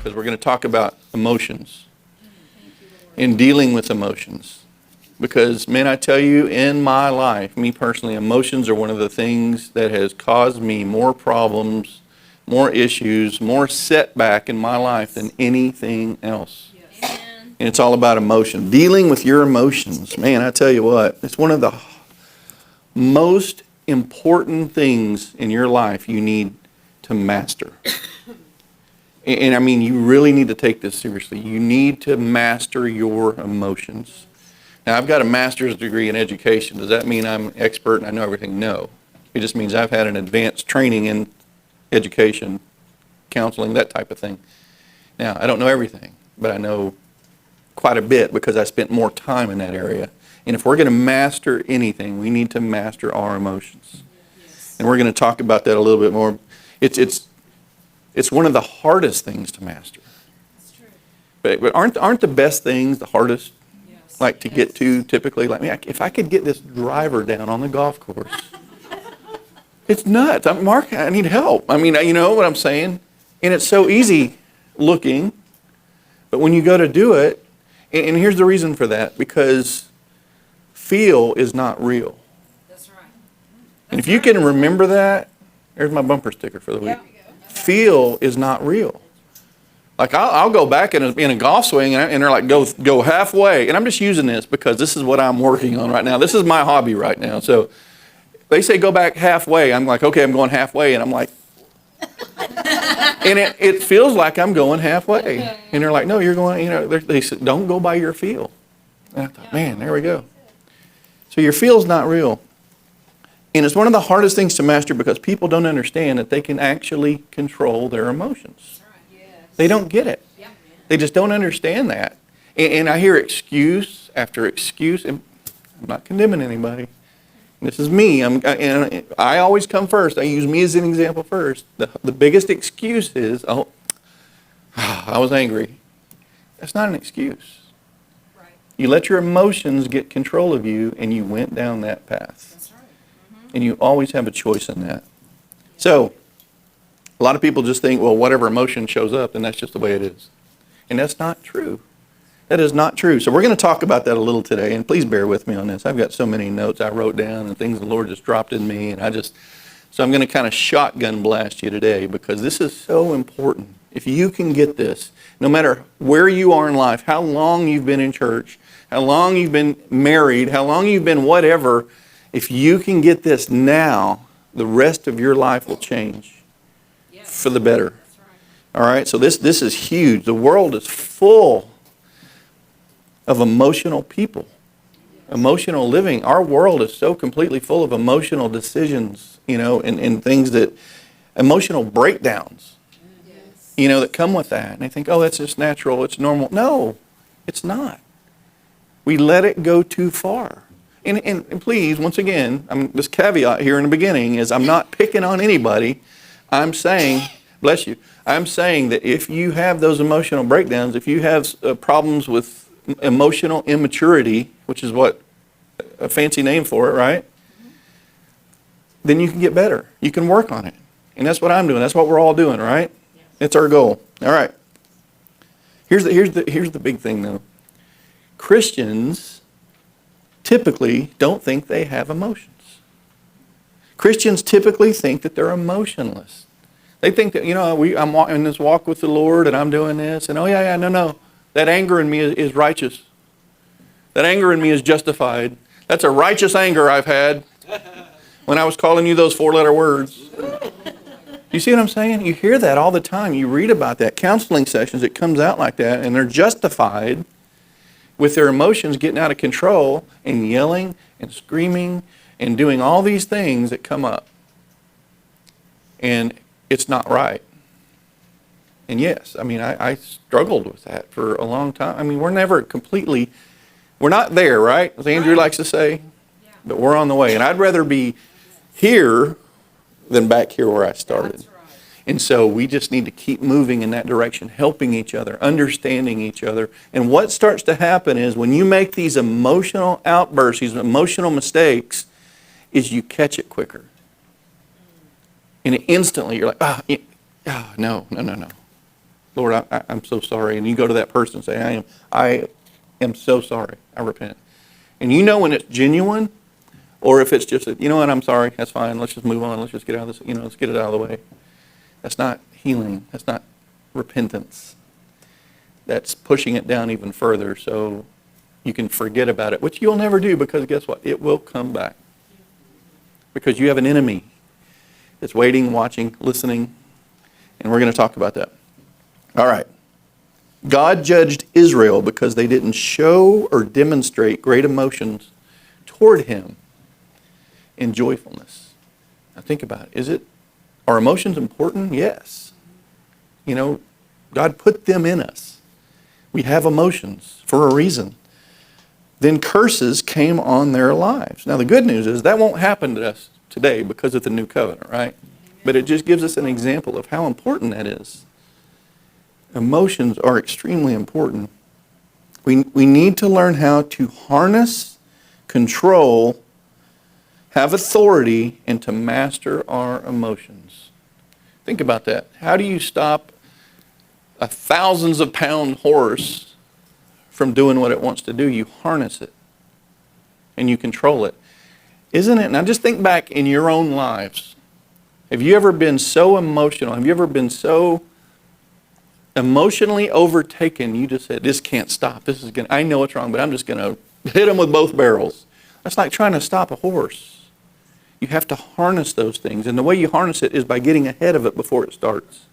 because we're going to talk about emotions and dealing with emotions. Because, man, I tell you, in my life, me personally, emotions are one of the things that has caused me more problems, more issues, more setback in my life than anything else. Yes. And it's all about emotion. Dealing with your emotions, man, I tell you what, it's one of the most important things in your life you need to master. And I mean, you really need to take this seriously. You need to master your emotions. Now, I've got a master's degree in education. Does that mean I'm an expert and I know everything? No. It just means I've had an advanced training in education, counseling, that type of thing. Now, I don't know everything, but I know quite a bit because I spent more time in that area. And if we're going to master anything, we need to master our emotions. Yes. And we're going to talk about that a little bit more. It's one of the hardest things to master. That's true. But aren't the best things the hardest? Yes. Like to get to typically? Like, man, if I could get this driver down on the golf course, it's nuts. Mark, I need help. I mean, you know what I'm saying? And it's so easy looking, but when you go to do it, and here's the reason for that, because feel is not real. That's right. And if you can remember that, there's my bumper sticker for the week. Feel is not real. Like I'll go back in a golf swing and they're like, go halfway. And I'm just using this because this is what I'm working on right now. This is my hobby right now. So they say go back halfway. I'm like, okay, I'm going halfway. And I'm like, and it feels like I'm going halfway. And they're like, no, you're going, you know, they said, don't go by your feel. And I thought, man, there we go. So your feel's not real. And it's one of the hardest things to master because people don't understand that they can actually control their emotions. They don't get it. They just don't understand that. And I hear excuse after excuse. And I'm not condemning anybody. This is me. And I always come first. I use me as an example first. The biggest excuse is, oh, I was angry. That's not an excuse. Right. You let your emotions get control of you, and you went down that path. That's right. Mm-hmm. And you always have a choice in that. So, a lot of people just think, well, whatever emotion shows up, then that's just the way it is. And that's not true. That is not true. So we're going to talk about that a little today, and please bear with me on this. I've got so many notes I wrote down and things the Lord just dropped in me, and so I'm going to kind of shotgun blast you today because this is so important. If you can get this, no matter where you are in life, how long you've been in church, how long you've been married, how long you've been whatever, if you can get this now, the rest of your life will change for the better. All right, so this is huge. The world is full of emotional people, emotional living. Our world is so completely full of emotional decisions, you know, and things that, emotional breakdowns, you know, that come with that. And they think, oh, that's just natural, it's normal. No, it's not. We let it go too far. And please, once again, this caveat here in the beginning is I'm not picking on anybody. I'm saying, bless you, I'm saying that if you have those emotional breakdowns, if you have problems with emotional immaturity, which is what a fancy name for it, right? Then you can get better. You can work on it. And that's what I'm doing. That's what we're all doing, right? It's our goal. All right. Here's the big thing though. Christians typically don't think they have emotions. Christians typically think that they're emotionless. They think that, you know, I'm in this walk with the Lord and I'm doing this and no. That anger in me is righteous. That anger in me is justified. That's a righteous anger I've had when I was calling you those 4-letter words. You see what I'm saying? You hear that all the time. You read about that. Counseling sessions, it comes out like that, and they're justified with their emotions getting out of control and yelling and screaming and doing all these things that come up. And it's not right. And yes, I mean, I struggled with that for a long time. I mean, we're not there, right? As Andrew likes to say, but we're on the way. And I'd rather be here than back here where I started. And so we just need to keep moving in that direction, helping each other, understanding each other. And what starts to happen is when you make these emotional outbursts, these emotional mistakes, is you catch it quicker. And instantly you're like, no. Lord, I'm so sorry. And you go to that person and say, I am so sorry. I repent. And you know when it's genuine, or if it's just, you know what, I'm sorry, that's fine, let's just move on, let's just get out of this, let's get it out of the way. That's not healing. That's not repentance. That's pushing it down even further so you can forget about it, which you'll never do, because guess what? It will come back. Because you have an enemy that's waiting, watching, listening, and we're going to talk about that. All right. God judged Israel because they didn't show or demonstrate great emotions toward him in joyfulness. Now think about it. Are emotions important? Yes. God put them in us. We have emotions for a reason. Then curses came on their lives. Now the good news is that won't happen to us today because of the new covenant, right? But it just gives us an example of how important that is. Emotions are extremely important. We need to learn how to harness, control, have authority, and to master our emotions. Think about that. How do you stop a thousands of pound horse from doing what it wants to do? You harness it and you control it. Isn't it? Now just think back in your own lives. Have you ever been so emotional? Have you ever been so emotionally overtaken, you just said, this can't stop. I know it's wrong, but I'm just going to hit them with both barrels. That's like trying to stop a horse. You have to harness those things. And the way you harness it is by getting ahead of it before it starts.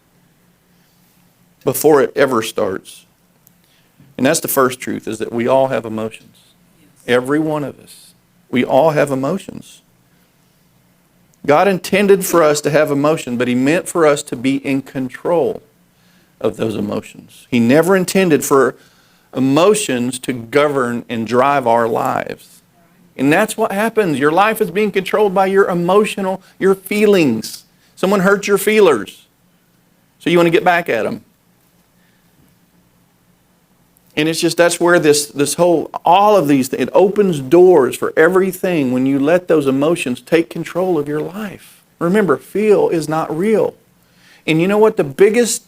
Before it ever starts. And that's the first truth, is that we all have emotions. Every one of us. We all have emotions. God intended for us to have emotion, but he meant for us to be in control of those emotions. He never intended for emotions to govern and drive our lives. And that's what happens. Your life is being controlled by your feelings. Someone hurt your feelers, so you want to get back at them. And it's just, that's where all of these things, it opens doors for everything when you let those emotions take control of your life. Remember, feel is not real. And you know what the biggest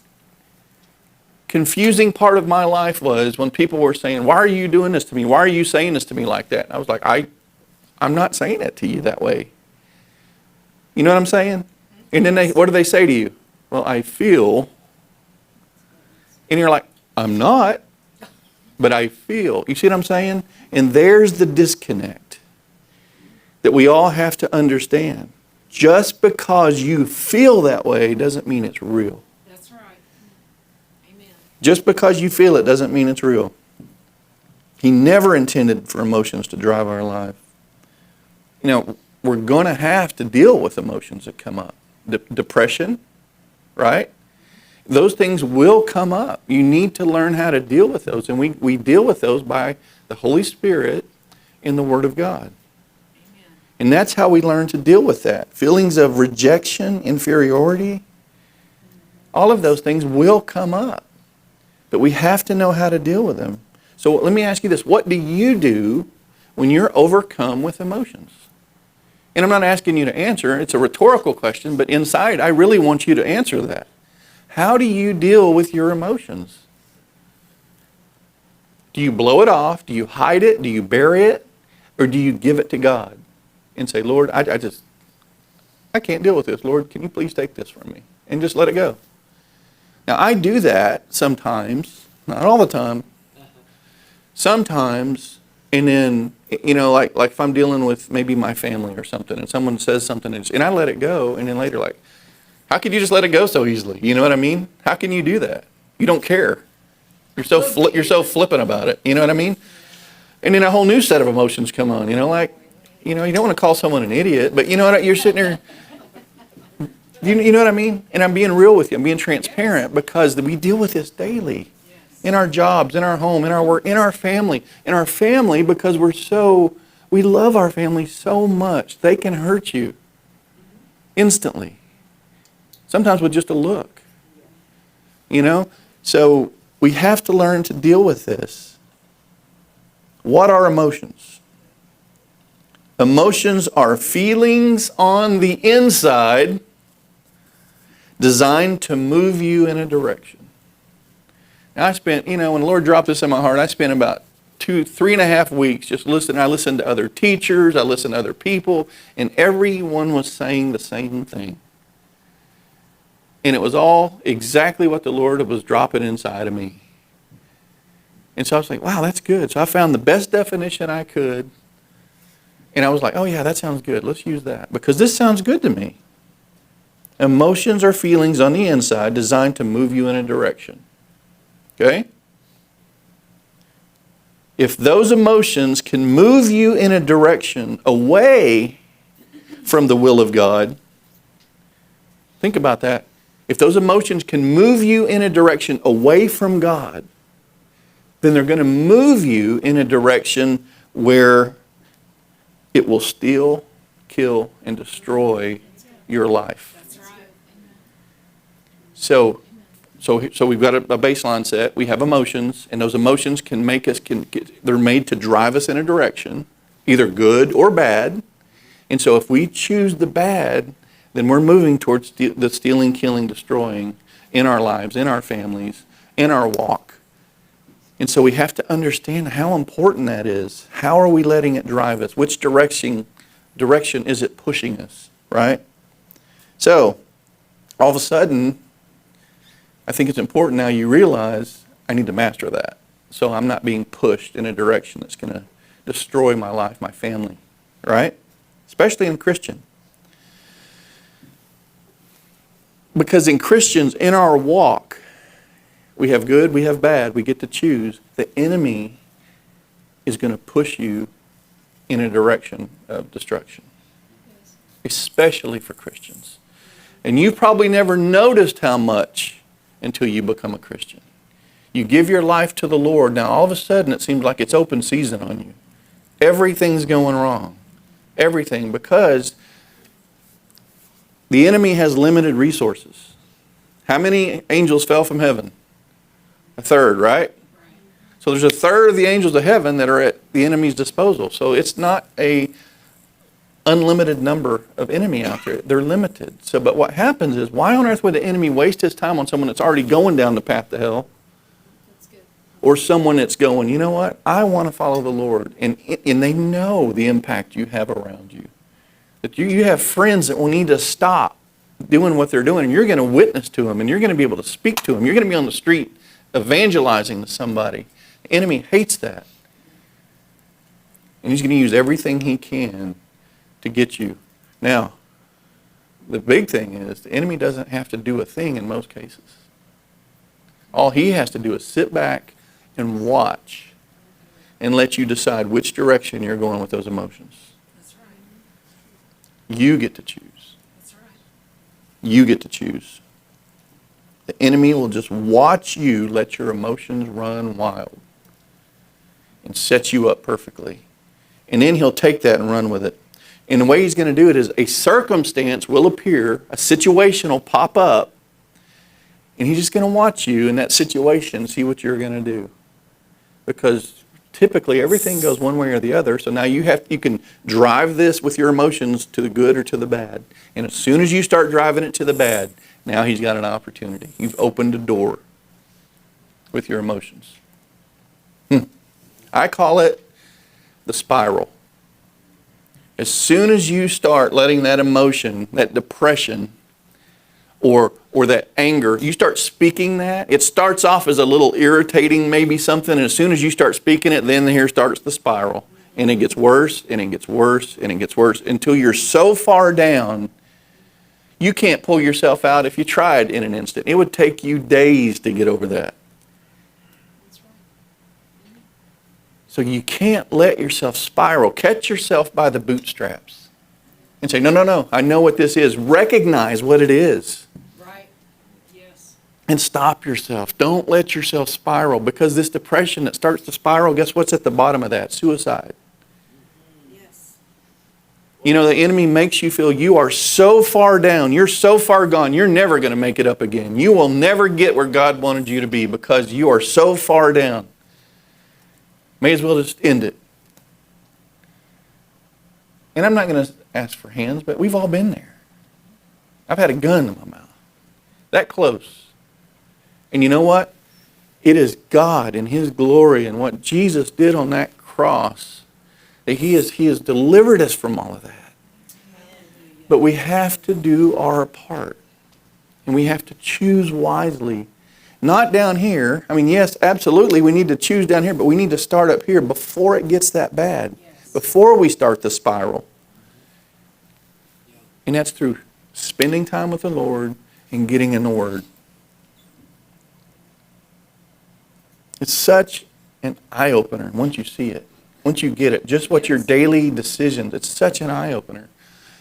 confusing part of my life was when people were saying, why are you doing this to me? Why are you saying this to me like that? And I was like, I'm not saying it to you that way. You know what I'm saying? And then what do they say to you? Well, I feel. And you're like, I'm not, but I feel. You see what I'm saying? And there's the disconnect that we all have to understand. Just because you feel that way doesn't mean it's real. Just because you feel it doesn't mean it's real. He never intended for emotions to drive our life. We're going to have to deal with emotions that come up. Depression, right? Those things will come up. You need to learn how to deal with those. And we deal with those by the Holy Spirit in the Word of God. Amen. And that's how we learn to deal with that. Feelings of rejection, inferiority, all of those things will come up. But we have to know how to deal with them. So let me ask you this. What do you do when you're overcome with emotions? And I'm not asking you to answer. It's a rhetorical question, but inside, I really want you to answer that. How do you deal with your emotions? Do you blow it off? Do you hide it? Do you bury it? Or do you give it to God and say, Lord, I can't deal with this. Lord, can you please take this from me? And just let it go. Now, I do that sometimes, not all the time, sometimes, and then, like if I'm dealing with maybe my family or something, and someone says something, and I let it go, and then later, like, how could you just let it go so easily? You know what I mean? How can you do that? You don't care. You're so flippant about it. You know what I mean? And then a whole new set of emotions come on. You don't want to call someone an idiot, but you know what? You're sitting there. You know what I mean? And I'm being real with you. I'm being transparent because we deal with this daily. In our jobs, in our home, in our work, in our family. In our family, because we love our family so much. They can hurt you instantly. Sometimes with just a look. So we have to learn to deal with this. What are emotions? Emotions are feelings on the inside designed to move you in a direction. And I spent, when the Lord dropped this in my heart, I spent about 3.5 weeks just listening. I listened to other teachers, I listened to other people, and everyone was saying the same thing. And it was all exactly what the Lord was dropping inside of me. And so I was like, wow, that's good. So I found the best definition I could. And I was like, oh yeah, that sounds good. Let's use that. Because this sounds good to me. Emotions are feelings on the inside designed to move you in a direction. Okay? If those emotions can move you in a direction away from the will of God, think about that. If those emotions can move you in a direction away from God, then they're going to move you in a direction where it will steal, kill, and destroy your life. So we've got a baseline set. We have emotions, and those emotions can make us, they're made to drive us in a direction, either good or bad. And so if we choose the bad, then we're moving towards the stealing, killing, destroying in our lives, in our families, in our walk. And so we have to understand how important that is. How are we letting it drive us? Which direction is it pushing us, right? So all of a sudden, I think it's important now you realize I need to master that. So I'm not being pushed in a direction that's going to destroy my life, my family, right? Especially in Christian. Because in Christians, in our walk, we have good, we have bad, we get to choose. The enemy is going to push you in a direction of destruction. Especially for Christians. And you've probably never noticed how much until you become a Christian. You give your life to the Lord, now all of a sudden it seems like it's open season on you. Everything's going wrong. Everything, because the enemy has limited resources. How many angels fell from heaven? A third, right? So there's a third of the angels of heaven that are at the enemy's disposal. So it's not a unlimited number of enemy out there. They're limited. So, but what happens is, why on earth would the enemy waste his time on someone that's already going down the path to hell? Or someone that's going, you know what? I want to follow the Lord. And they know the impact you have around you. That you have friends that will need to stop doing what they're doing. And you're going to witness to them. And you're going to be able to speak to them. You're going to be on the street evangelizing to somebody. The enemy hates that. And he's going to use everything he can to get you. Now, the big thing is the enemy doesn't have to do a thing in most cases. All he has to do is sit back and watch and let you decide which direction you're going with those emotions. That's right. You get to choose. That's right. You get to choose. The enemy will just watch you let your emotions run wild and set you up perfectly. And then he'll take that and run with it. And the way he's going to do it is a circumstance will appear, a situation will pop up, and he's just going to watch you in that situation and see what you're going to do. Because typically everything goes one way or the other, so now you can drive this with your emotions to the good or to the bad. And as soon as you start driving it to the bad, now he's got an opportunity. You've opened a door with your emotions. I call it the spiral. As soon as you start letting that emotion, that depression, or that anger, you start speaking that, it starts off as a little irritating, maybe something, and as soon as you start speaking it, then here starts the spiral. And it gets worse, and it gets worse, and it gets worse, until you're so far down, you can't pull yourself out if you tried in an instant. It would take you days to get over that. So you can't let yourself spiral. Catch yourself by the bootstraps and say, no, I know what this is. Recognize what it is. Right. Yes. And stop yourself. Don't let yourself spiral, because this depression that starts to spiral, guess what's at the bottom of that? Suicide. Yes. You know, the enemy makes you feel you are so far down, you're so far gone, you're never going to make it up again. You will never get where God wanted you to be because you are so far down. May as well just end it. And I'm not going to ask for hands, but we've all been there. I've had a gun in my mouth. That close. And you know what? It is God and His glory and what Jesus did on that cross that He has delivered us from all of that. But we have to do our part. And we have to choose wisely. Not down here. I mean, yes, absolutely, we need to choose down here, but we need to start up here before it gets that bad. Before we start the spiral. And that's through spending time with the Lord and getting in the Word. It's such an eye-opener once you see it. Once you get it. Just what your daily decisions. It's such an eye-opener.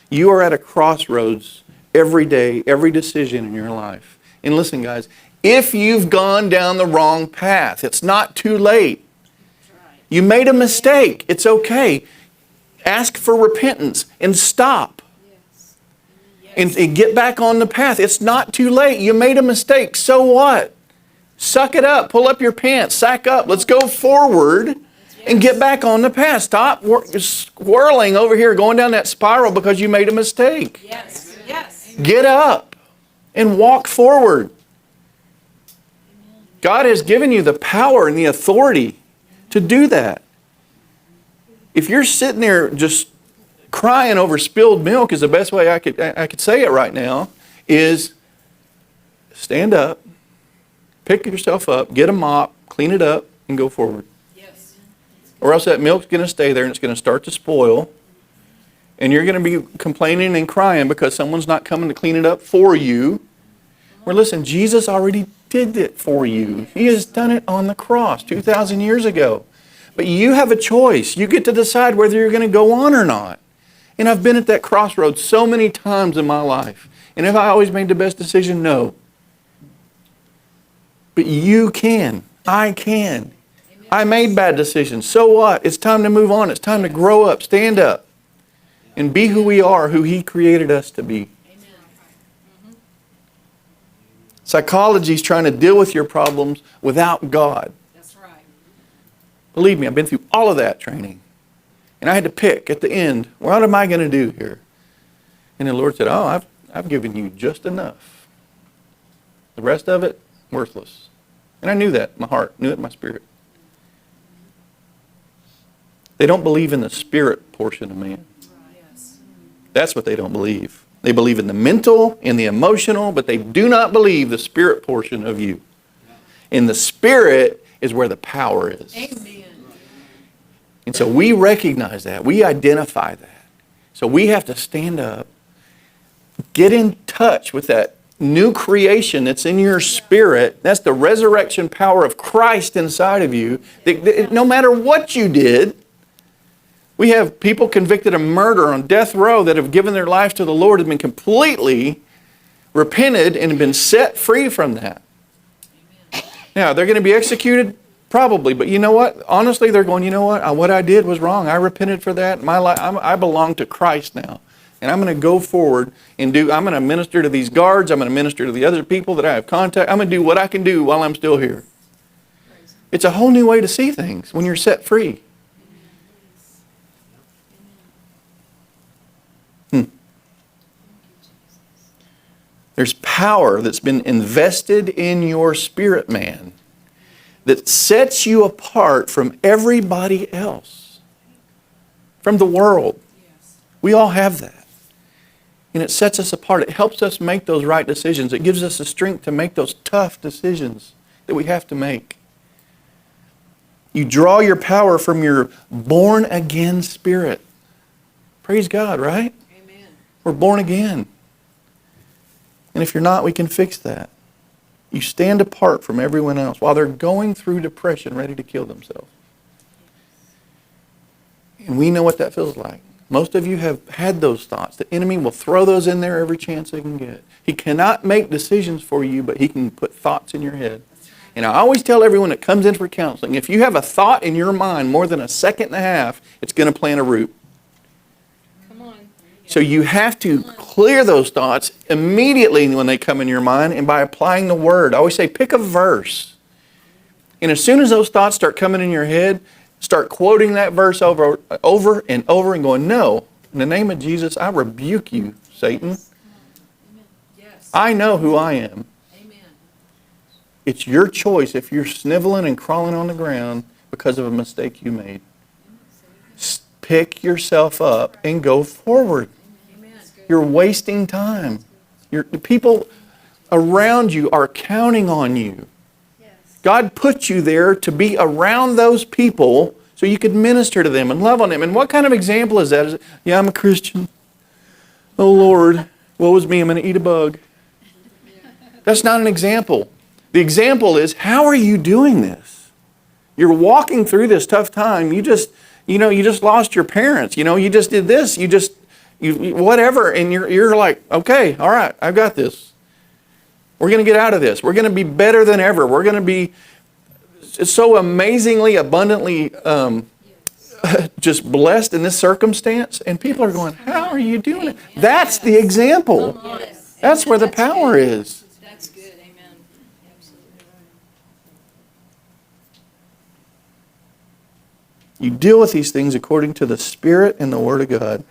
You are at a crossroads every day, every decision in your life. And listen, guys, if you've gone down the wrong path, it's not too late. You made a mistake. It's okay. Ask for repentance and stop. And get back on the path. It's not too late. You made a mistake. So what? Suck it up. Pull up your pants. Sack up. Let's go forward and get back on the path. Stop swirling over here, going down that spiral because you made a mistake. Yes. Yes. Get up and walk forward. God has given you the power and the authority to do that. If you're sitting there just crying over spilled milk, is the best way I could say it right now, is stand up, pick yourself up, get a mop, clean it up, and go forward. Yes. Or else that milk's going to stay there and it's going to start to spoil. And you're going to be complaining and crying because someone's not coming to clean it up for you. Well, listen, Jesus already did it for you. He has done it on the cross 2,000 years ago. But you have a choice. You get to decide whether you're going to go on or not. And I've been at that crossroads so many times in my life. And have I always made the best decision? No. But you can. I can. I made bad decisions. So what? It's time to move on. It's time to grow up, stand up, and be who we are, who He created us to be. Psychology is trying to deal with your problems without God. That's right. Believe me, I've been through all of that training. And I had to pick at the end, what am I going to do here? And the Lord said, I've given you just enough. The rest of it, worthless. And I knew that in my heart, knew it in my spirit. They don't believe in the spirit portion of man. Yes. That's what they don't believe. They believe in the mental and the emotional, but they do not believe the spirit portion of you. And the spirit is where the power is. Amen. And so we recognize that. We identify that. So we have to stand up, get in touch with that new creation that's in your spirit. That's the resurrection power of Christ inside of you. That no matter what you did, we have people convicted of murder on death row that have given their lives to the Lord, have been completely repented and been set free from that. Now, they're going to be executed? Probably. But you know what? Honestly, they're going, you know what I did was wrong. I repented for that. My life, I belong to Christ now. And I'm going to go forward and I'm going to minister to these guards. I'm going to minister to the other people that I have contact. I'm going to do what I can do while I'm still here. It's a whole new way to see things when you're set free. There's power that's been invested in your spirit, man, that sets you apart from everybody else, from the world. We all have that. And it sets us apart. It helps us make those right decisions. It gives us the strength to make those tough decisions that we have to make. You draw your power from your born-again spirit. Praise God, right? Amen. We're born again. And if you're not, we can fix that. You stand apart from everyone else while they're going through depression, ready to kill themselves. And we know what that feels like. Most of you have had those thoughts. The enemy will throw those in there every chance he can get. He cannot make decisions for you, but he can put thoughts in your head. And I always tell everyone that comes in for counseling, if you have a thought in your mind more than a second and a half, it's going to plant a root. Come on. So you have to clear those thoughts immediately when they come in your mind and by applying the Word. I always say pick a verse. And as soon as those thoughts start coming in your head, start quoting that verse over and over and going, no, in the name of Jesus, I rebuke you, Satan. Yes. I know who I am. Amen. It's your choice if you're sniveling and crawling on the ground because of a mistake you made. Pick yourself up and go forward. You're wasting time. The people around you are counting on you. God put you there to be around those people so you could minister to them and love on them. And what kind of example is that? Is it, yeah, I'm a Christian. Oh, Lord, woe is me, I'm going to eat a bug. That's not an example. The example is, how are you doing this? You're walking through this tough time. You just lost your parents. You just did this. You whatever. And you're like, okay, all right, I've got this. We're going to get out of this. We're going to be better than ever. We're going to be so amazingly, abundantly just blessed in this circumstance. And people are going, how are you doing it? That's the example. That's where the power is. That's good. Amen. Absolutely right. You deal with these things according to the Spirit and the Word of God.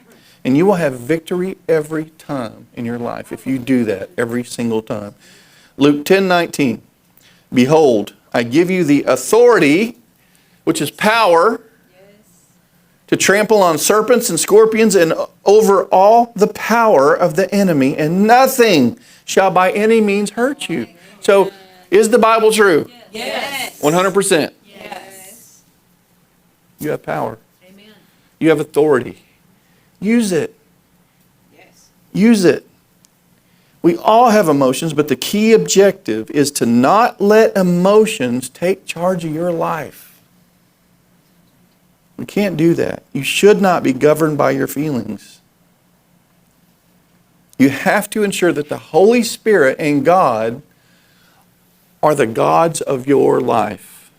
And you will have victory every time in your life if you do that every single time. Luke 10:19. Behold, I give you the authority, which is power, to trample on serpents and scorpions and over all the power of the enemy, and nothing shall by any means hurt you. So, is the Bible true? Yes. 100%. Yes. You have power. Amen. You have authority. Use it. Yes. Use it. We all have emotions, but the key objective is to not let emotions take charge of your life. We can't do that. You should not be governed by your feelings. You have to ensure that the Holy Spirit and God are the gods of your life.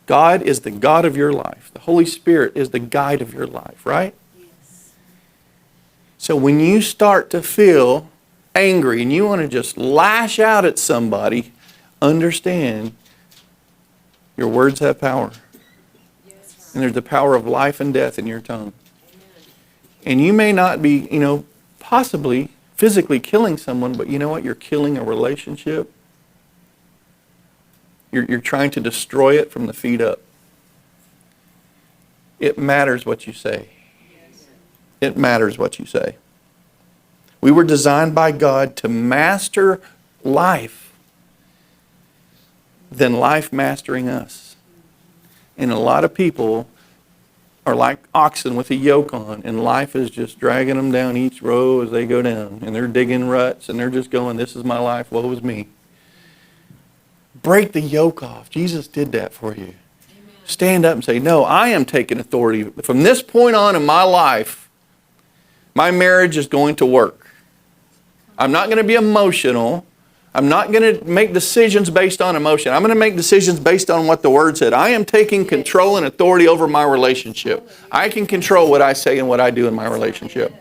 God is the God of your life. The Holy Spirit is the guide of your life, right? Yes. So when you start to feel angry and you want to just lash out at somebody, understand your words have power. Yes. And there's the power of life and death in your tongue. Amen. And you may not be, possibly physically killing someone, but you know what? You're killing a relationship. You're trying to destroy it from the feet up. It matters what you say. It matters what you say. We were designed by God to master life than life mastering us. And a lot of people are like oxen with a yoke on, and life is just dragging them down each row as they go down. And they're digging ruts, and they're just going, this is my life, woe is me. Break the yoke off. Jesus did that for you. Amen. Stand up and say, no, I am taking authority. From this point on in my life, my marriage is going to work. I'm not going to be emotional. I'm not going to make decisions based on emotion. I'm going to make decisions based on what the Word said. I am taking control and authority over my relationship. I can control what I say and what I do in my relationship.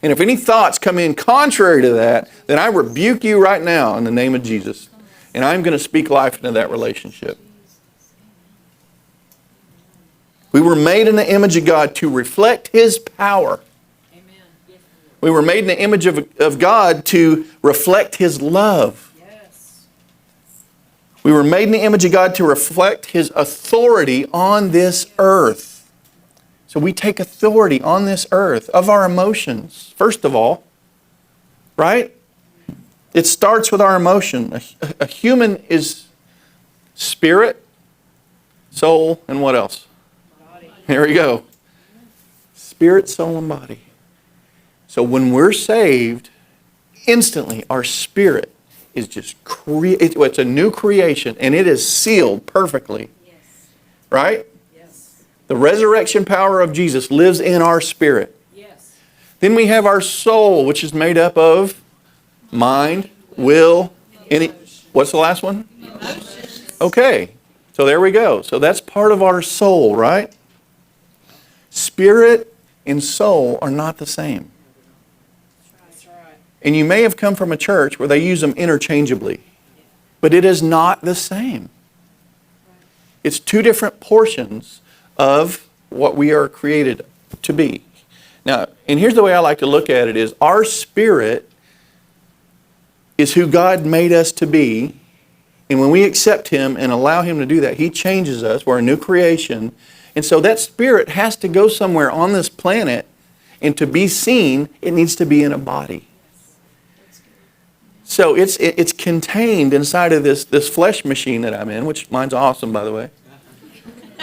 And if any thoughts come in contrary to that, then I rebuke you right now in the name of Jesus. And I'm going to speak life into that relationship. We were made in the image of God to reflect His power. We were made in the image of God to reflect His love. Yes. We were made in the image of God to reflect His authority on this earth. So we take authority on this earth of our emotions, first of all, right? It starts with our emotion. A human is spirit, soul, and what else? Body. There we go. Spirit, soul, and body. So when we're saved, instantly our spirit is just it's a new creation, and it is sealed perfectly. Yes. Right? Yes. The resurrection power of Jesus lives in our spirit. Yes. Then we have our soul, which is made up of mind, will, what's the last one? Emotions. Okay. So there we go. So that's part of our soul, right? Spirit and soul are not the same. That's right. And you may have come from a church where they use them interchangeably. But it is not the same. It's two different portions of what we are created to be. Now, and here's the way I like to look at it is our spirit is who God made us to be, And when we accept Him and allow Him to do that, He changes us. We're a new creation. And so that spirit has to go somewhere on this planet, and to be seen, it needs to be in a body. So it's contained inside of this flesh machine that I'm in, which mine's awesome, by the way.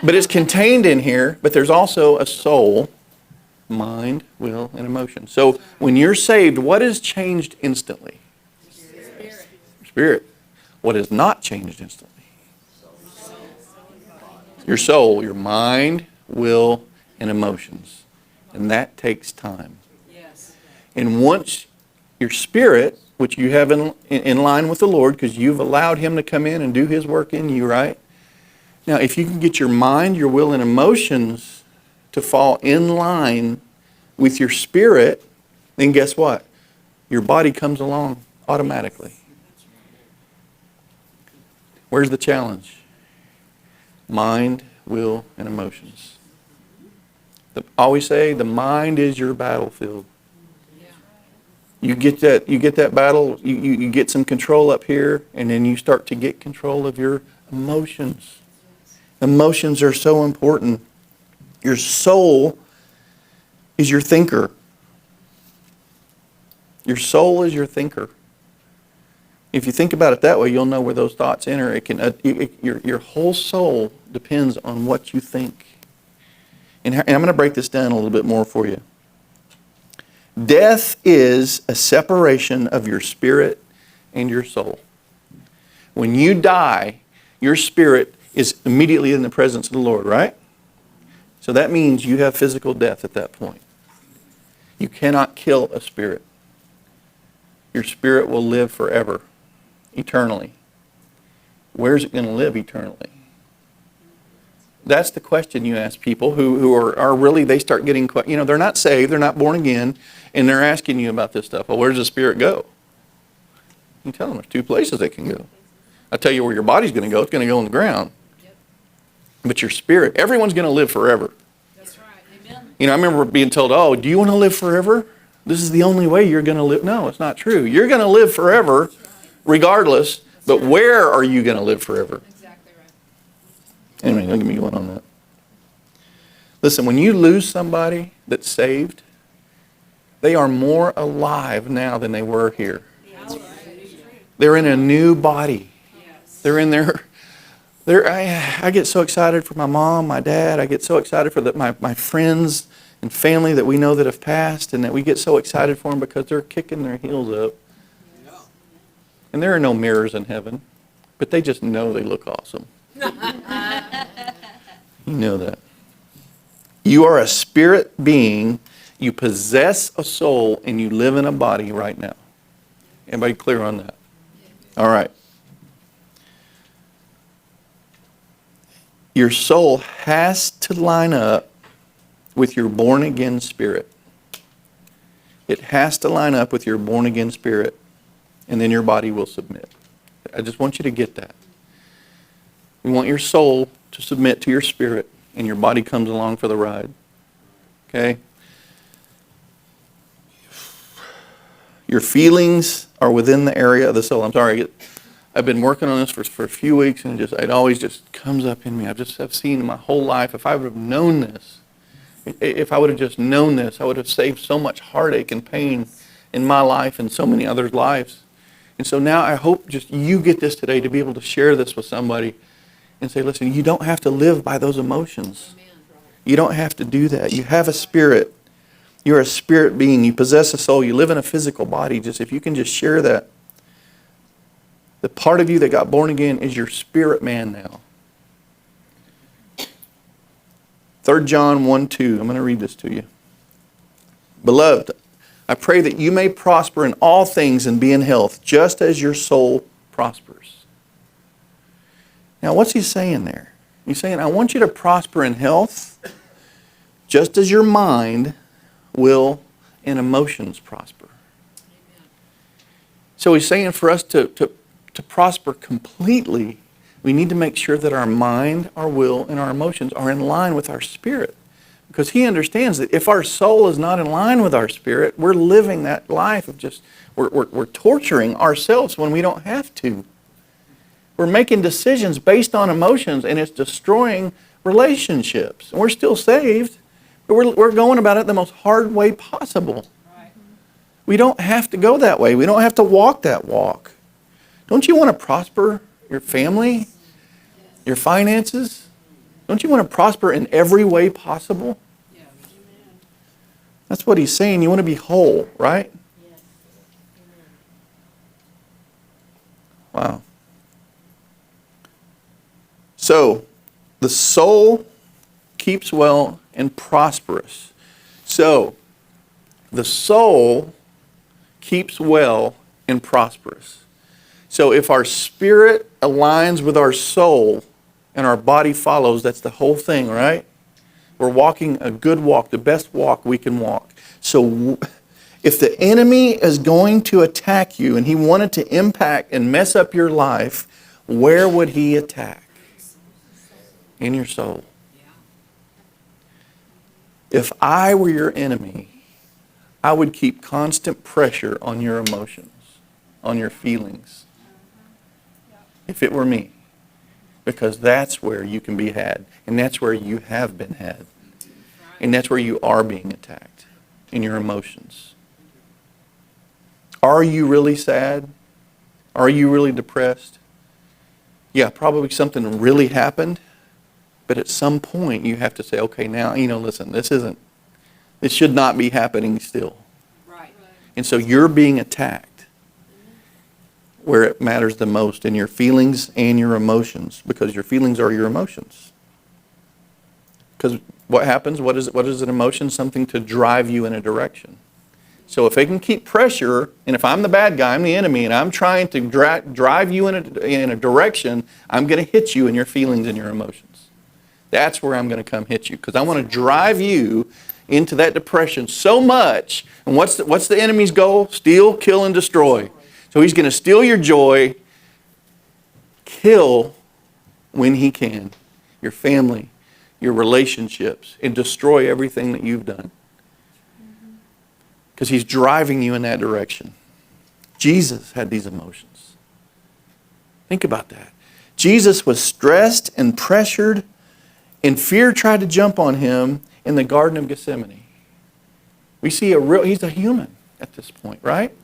But it's contained in here, but there's also a soul, mind, will, and emotion. So when you're saved, what is changed instantly? Spirit. What is not changed instantly? Your soul, your mind, will, and emotions. And that takes time. Yes. And once your spirit, which you have in line with the Lord, because you've allowed Him to come in and do His work in you, right? Now, if you can get your mind, your will, and emotions to fall in line with your spirit, then guess what? Your body comes along automatically. Where's the challenge? Mind, will, and emotions. Always say the mind is your battlefield. You get that battle, you get some control up here, and then you start to get control of your emotions. Emotions are so important. Your soul is your thinker. Your soul is your thinker. If you think about it that way, you'll know where those thoughts enter. Your whole soul depends on what you think. And I'm going to break this down a little bit more for you. Death is a separation of your spirit and your soul. When you die, your spirit is immediately in the presence of the Lord, right? So that means you have physical death at that point. You cannot kill a spirit. Your spirit will live forever, eternally. Where's it going to live eternally? That's the question you ask people who are really, they start getting, they're not saved, they're not born again, and they're asking you about this stuff. Well, where does the spirit go? You tell them there's two places it can go. I tell you where your body's going to go. It's going to go on the ground. Yep. But your spirit, everyone's going to live forever. That's right. Amen. I remember being told, oh, do you want to live forever? This is the only way you're going to live. No, it's not true. You're going to live forever regardless, but where are you going to live forever? Exactly right. Anyway, let me go on that. Listen, when you lose somebody that's saved, they are more alive now than they were here. That's right. It's true. They're in a new body. Yes. They're in their... I get so excited for my mom, my dad. I get so excited for my friends and family that we know that have passed, and that we get so excited for them because they're kicking their heels up. And there are no mirrors in heaven, but they just know they look awesome. You know that. You are a spirit being. You possess a soul, and you live in a body right now. Everybody clear on that? All right. Your soul has to line up with your born-again spirit. It has to line up with your born-again spirit, and then your body will submit. I just want you to get that. You want your soul to submit to your spirit, and your body comes along for the ride. Okay? Your feelings are within the area of the soul. I'm sorry, I've been working on this for a few weeks, and it always just comes up in me. I've seen my whole life, if I would have known this, if I would have just known this, I would have saved so much heartache and pain in my life and so many others' lives. And so now I hope just you get this today to be able to share this with somebody and say, listen, you don't have to live by those emotions. Amen. You don't have to do that. You have a spirit. You're a spirit being. You possess a soul. You live in a physical body. Just if you can just share that. The part of you that got born again is your spirit man now. 3 John 1:2. I'm going to read this to you. Beloved, I pray that you may prosper in all things and be in health, just as your soul prospers. Now, what's he saying there? He's saying, I want you to prosper in health, just as your mind, will, and emotions prosper. Amen. So he's saying for us to prosper completely, we need to make sure that our mind, our will, and our emotions are in line with our spirit. Because he understands that if our soul is not in line with our spirit, we're living that life of just, we're torturing ourselves when we don't have to. We're making decisions based on emotions, and it's destroying relationships. And we're still saved, but we're going about it the most hard way possible. Right. We don't have to go that way. We don't have to walk that walk. Don't you want to prosper your family, your finances? Don't you want to prosper in every way possible? Yeah. That's what he's saying. You want to be whole, right? Wow. So, the soul keeps well and prosperous. So, the soul keeps well and prosperous. So, if our spirit aligns with our soul and our body follows, that's the whole thing, right? We're walking a good walk, the best walk we can walk. So, if the enemy is going to attack you and he wanted to impact and mess up your life, where would he attack? In your soul. If I were your enemy, I would keep constant pressure on your emotions, on your feelings. If it were me. Because that's where you can be had. And that's where you have been had. And that's where you are being attacked. In your emotions. Are you really sad? Are you really depressed? Yeah, probably something really happened. But at some point you have to say, okay, now, listen, this should not be happening still. Right. And so you're being attacked where it matters the most, in your feelings and your emotions, because your feelings are your emotions. Because what happens? What is an emotion? Something to drive you in a direction. So if they can keep pressure, and if I'm the bad guy, I'm the enemy, and I'm trying to drive you in a direction, I'm going to hit you in your feelings and your emotions. That's where I'm going to come hit you, because I want to drive you into that depression so much. And what's the enemy's goal? Steal, kill, and destroy. So he's going to steal your joy, kill when he can, your family, your relationships, and destroy everything that you've done. Because he's driving you in that direction. Jesus had these emotions. Think about that. Jesus was stressed and pressured, and fear tried to jump on him in the Garden of Gethsemane. We see he's a human at this point, right?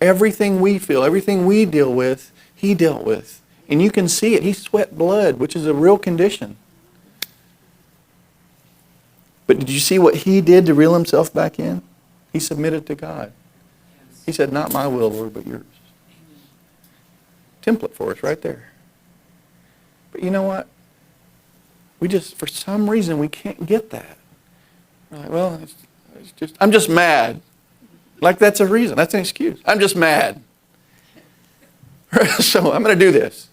Everything we feel, everything we deal with, he dealt with. And you can see it. He sweat blood, which is a real condition. But did you see what he did to reel himself back in? He submitted to God. He said, not my will, Lord, but yours. Template for us right there. But you know what? For some reason, we can't get that. We're like, well, I'm just mad. Like that's a reason. That's an excuse. I'm just mad. So I'm going to do this.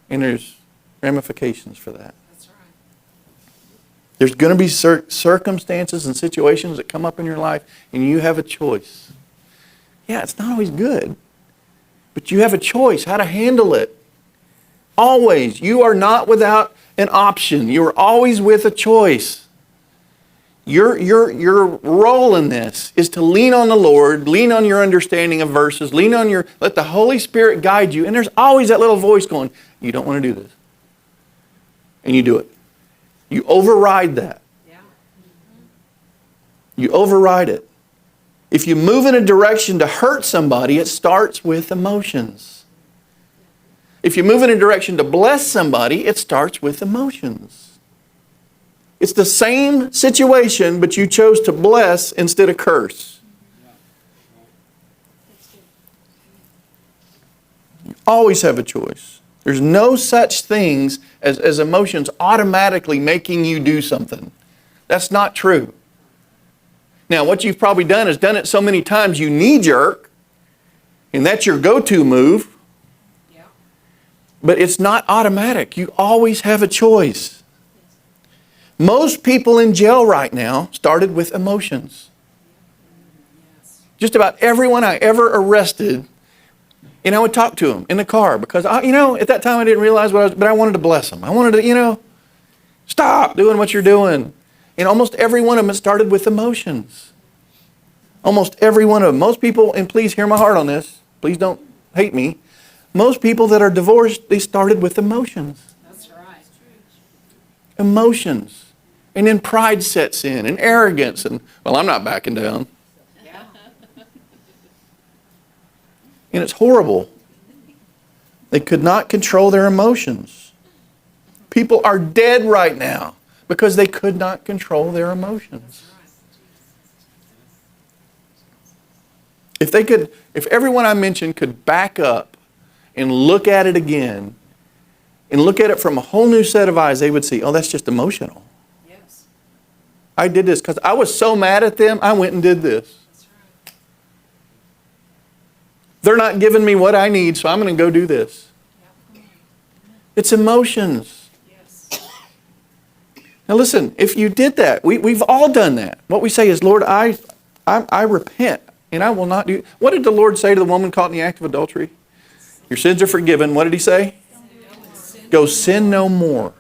And there's ramifications for that. That's right. There's going to be circumstances and situations that come up in your life, and you have a choice. Yeah, it's not always good, but you have a choice how to handle it. Always. You are not without an option. You are always with a choice. Your role in this is to lean on the Lord, lean on your understanding of verses, let the Holy Spirit guide you. And there's always that little voice going, you don't want to do this. And you do it. You override that. Yeah. You override it. If you move in a direction to hurt somebody, it starts with emotions. If you move in a direction to bless somebody, it starts with emotions. It's the same situation, but you chose to bless instead of curse. You always have a choice. There's no such things as emotions automatically making you do something. That's not true. Now, what you've probably done is done it so many times you knee-jerk, and that's your go-to move. Yeah. But it's not automatic. You always have a choice. Most people in jail right now started with emotions. Yes. Just about everyone I ever arrested, I would talk to them in the car because, at that time I didn't realize but I wanted to bless them. I wanted to, stop doing what you're doing. And almost every one of them started with emotions. Almost every one of them. Most people, and please hear my heart on this, please don't hate me. Most people that are divorced, they started with emotions. That's right. Emotions. And then pride sets in, and arrogance, and, well, I'm not backing down. Yeah. And it's horrible. They could not control their emotions. People are dead right now because they could not control their emotions. If everyone I mentioned could back up and look at it again, and look at it from a whole new set of eyes, they would see, oh, that's just emotional. Yes. I did this because I was so mad at them, I went and did this. That's right. They're not giving me what I need, so I'm going to go do this. Yeah. It's emotions. Yes. Now listen, if you did that, we've all done that. What we say is, Lord, I repent, and I will not do. What did the Lord say to the woman caught in the act of adultery? Your sins are forgiven. What did he say? Go sin no more.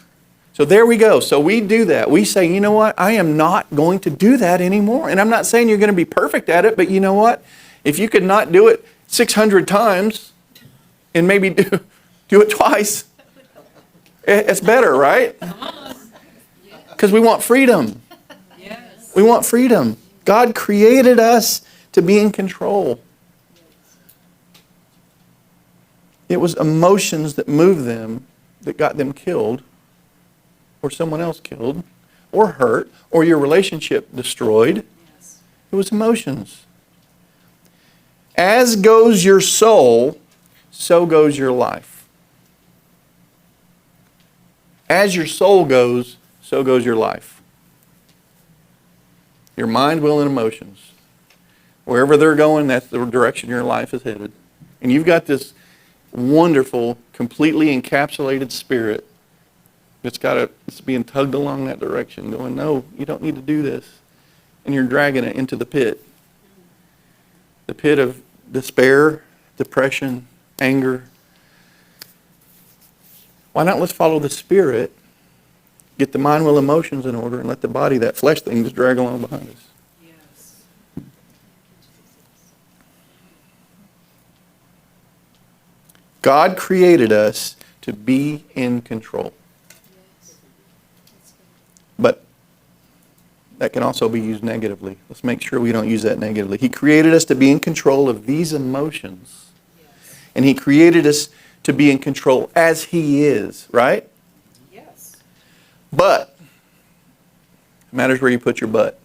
So there we go. So we do that. We say, you know what? I am not going to do that anymore. And I'm not saying you're going to be perfect at it, but you know what? If you could not do it 600 times and maybe do it twice, it's better, right? Because we want freedom. Yes. We want freedom. God created us to be in control. It was emotions that moved them, that got them killed, or someone else killed, or hurt, or your relationship destroyed. Yes. It was emotions. As goes your soul, so goes your life. As your soul goes, so goes your life. Your mind, will, and emotions. Wherever they're going, that's the direction your life is headed. And you've got this wonderful, completely encapsulated spirit it's being tugged along that direction, going, no, you don't need to do this. And you're dragging it into the pit. The pit of despair, depression, anger. Why not let's follow the Spirit, get the mind, will, emotions in order, and let the body, that flesh thing, just drag along behind us. Yes. God created us to be in control. But that can also be used negatively. Let's make sure we don't use that negatively. He created us to be in control of these emotions. Yes. And He created us to be in control as He is, right? Yes. But, it matters where you put your but.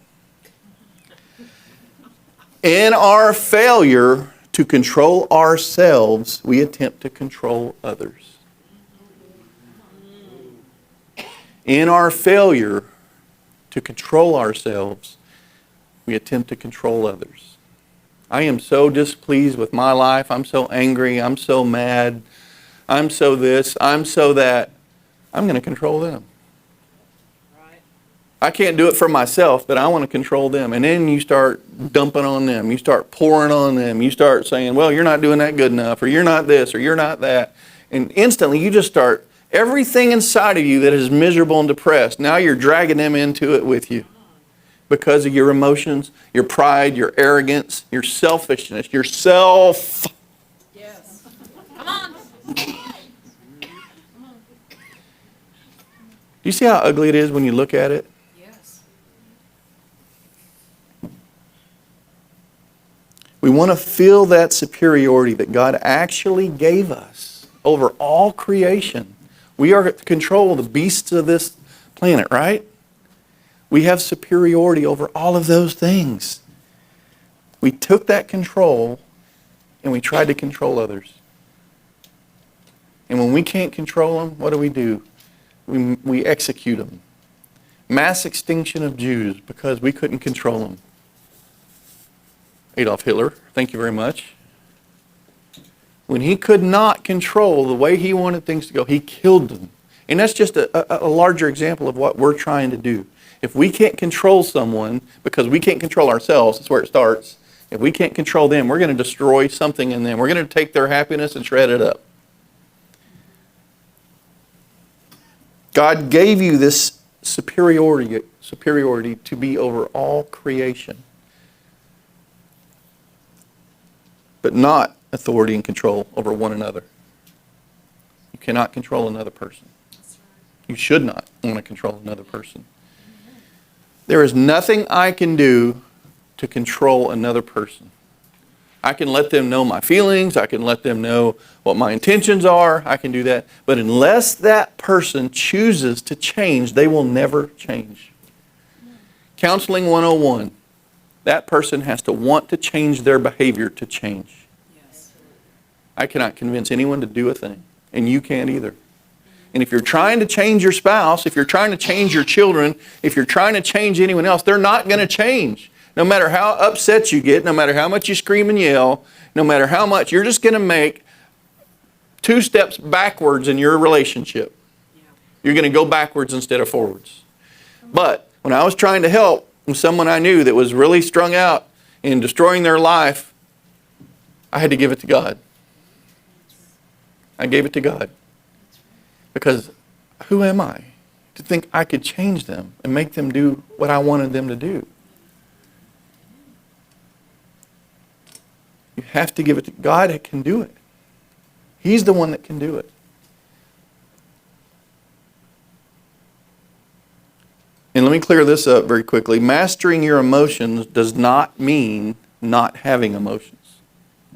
In our failure to control ourselves, we attempt to control others. In our failure to control ourselves, we attempt to control others. I am so displeased with my life. I'm so angry. I'm so mad. I'm so this. I'm so that. I'm going to control them. Right. I can't do it for myself, but I want to control them. And then you start dumping on them. You start pouring on them. You start saying, well, you're not doing that good enough, or you're not this, or you're not that. And instantly you just start, everything inside of you that is miserable and depressed, now you're dragging them into it with you. Because of your emotions, your pride, your arrogance, your selfishness, yourself. Yes. Come on. Do you see how ugly it is when you look at it? Yes. We want to feel that superiority that God actually gave us over all creation. We are to control the beasts of this planet, right? We have superiority over all of those things. We took that control and we tried to control others. And when we can't control them, what do? We execute them. Mass extinction of Jews because we couldn't control them. Adolf Hitler, thank you very much. When he could not control the way he wanted things to go, he killed them. And that's just a larger example of what we're trying to do. If we can't control someone, because we can't control ourselves, that's where it starts. If we can't control them, we're going to destroy something in them. We're going to take their happiness and shred it up. God gave you this superiority to be over all creation. But not authority and control over one another. You cannot control another person. You should not want to control another person. There is nothing I can do to control another person. I can let them know my feelings. I can let them know what my intentions are. I can do that. But unless that person chooses to change, they will never change. Counseling 101. That person has to want to change their behavior to change. Yes. I cannot convince anyone to do a thing, and you can't either. And if you're trying to change your spouse, if you're trying to change your children, if you're trying to change anyone else, they're not going to change. No matter how upset you get, no matter how much you scream and yell, no matter how much, you're just going to make 2 steps backwards in your relationship. You're going to go backwards instead of forwards. But when I was trying to help someone I knew that was really strung out and destroying their life, I had to give it to God. I gave it to God. Because who am I to think I could change them and make them do what I wanted them to do? You have to give it to God. That can do it. He's the one that can do it. And let me clear this up very quickly. Mastering your emotions does not mean not having emotions.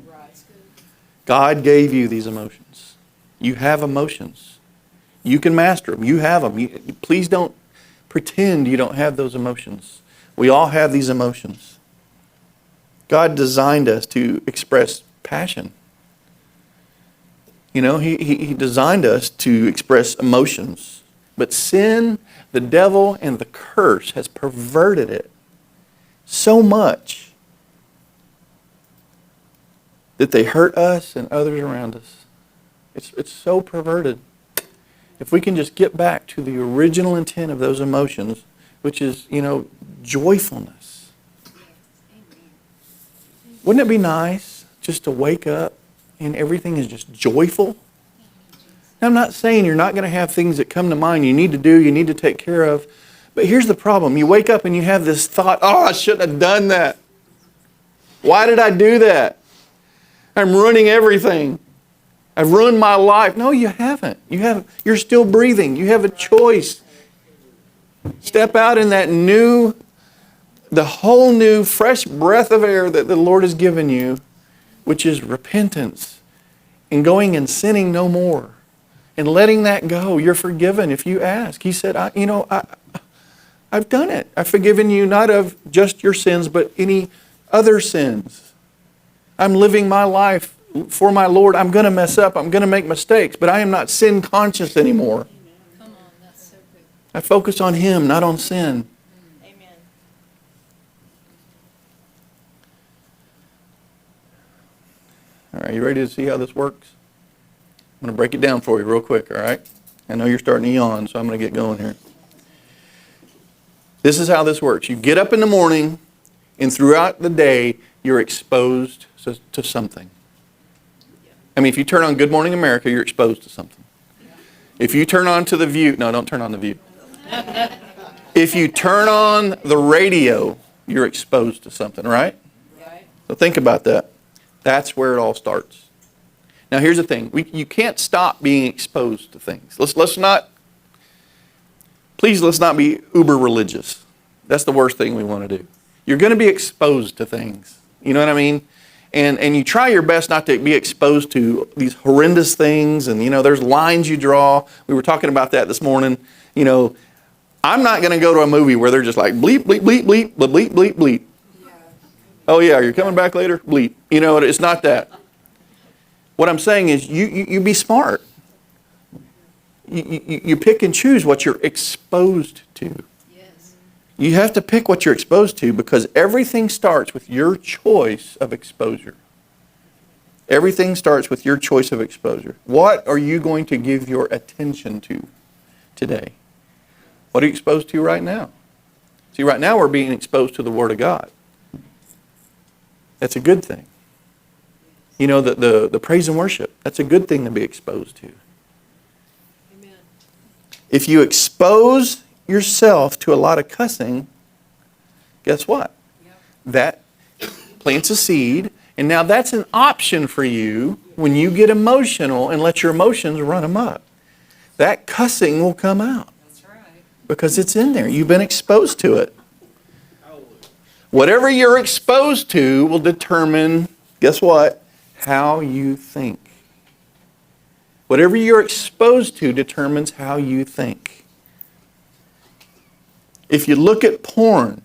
Right. God gave you these emotions. You have emotions. You can master them. You have them. Please don't pretend you don't have those emotions. We all have these emotions. God designed us to express passion. You know, He designed us to express emotions. But sin, the devil, and the curse has perverted it so much that they hurt us and others around us. It's so perverted. If we can just get back to the original intent of those emotions, which is, joyfulness. Wouldn't it be nice just to wake up and everything is just joyful? Now, I'm not saying you're not going to have things that come to mind you need to do, you need to take care of. But here's the problem. You wake up and you have this thought, I shouldn't have done that. Why did I do that? I'm ruining everything. I've ruined my life. No, you haven't. You're still breathing. You have a choice. Step out in the whole new fresh breath of air that the Lord has given you, which is repentance and going and sinning no more and letting that go. You're forgiven if you ask. He said, I've done it. I've forgiven you not of just your sins, but any other sins. I'm living my life for my Lord. I'm going to mess up. I'm going to make mistakes, but I am not sin conscious anymore. Come on, that's so good. I focus on Him, not on sin. Amen. All right, you ready to see how this works? I'm going to break it down for you real quick, all right? I know you're starting to yawn, so I'm going to get going here. This is how this works. You get up in the morning, and throughout the day, you're exposed to something. I mean, if you turn on Good Morning America, you're exposed to something. If you turn on to The View, no, don't turn on The View. If you turn on the radio, you're exposed to something, right? Right. So think about that. That's where it all starts. Now, here's the thing. You can't stop being exposed to things. Let's not be uber religious. That's the worst thing we want to do. You're going to be exposed to things. You know what I mean? And you try your best not to be exposed to these horrendous things. And, there's lines you draw. We were talking about that this morning. I'm not going to go to a movie where they're just like bleep, bleep, bleep, bleep, bleep, bleep, bleep. Yeah. Oh, yeah, you're coming back later? Bleep. It's not that. What I'm saying is you be smart. You pick and choose what you're exposed to. Yes. You have to pick what you're exposed to because everything starts with your choice of exposure. Everything starts with your choice of exposure. What are you going to give your attention to today? What are you exposed to right now? See, right now we're being exposed to the Word of God. That's a good thing. The praise and worship, that's a good thing to be exposed to. Amen. If you expose yourself to a lot of cussing, guess what? Yep. That plants a seed, And now that's an option for you when you get emotional and let your emotions run amok. That cussing will come out. That's right. Because it's in there. You've been exposed to it. Whatever you're exposed to will determine, guess what? How you think. Whatever you're exposed to determines how you think. If you look at porn,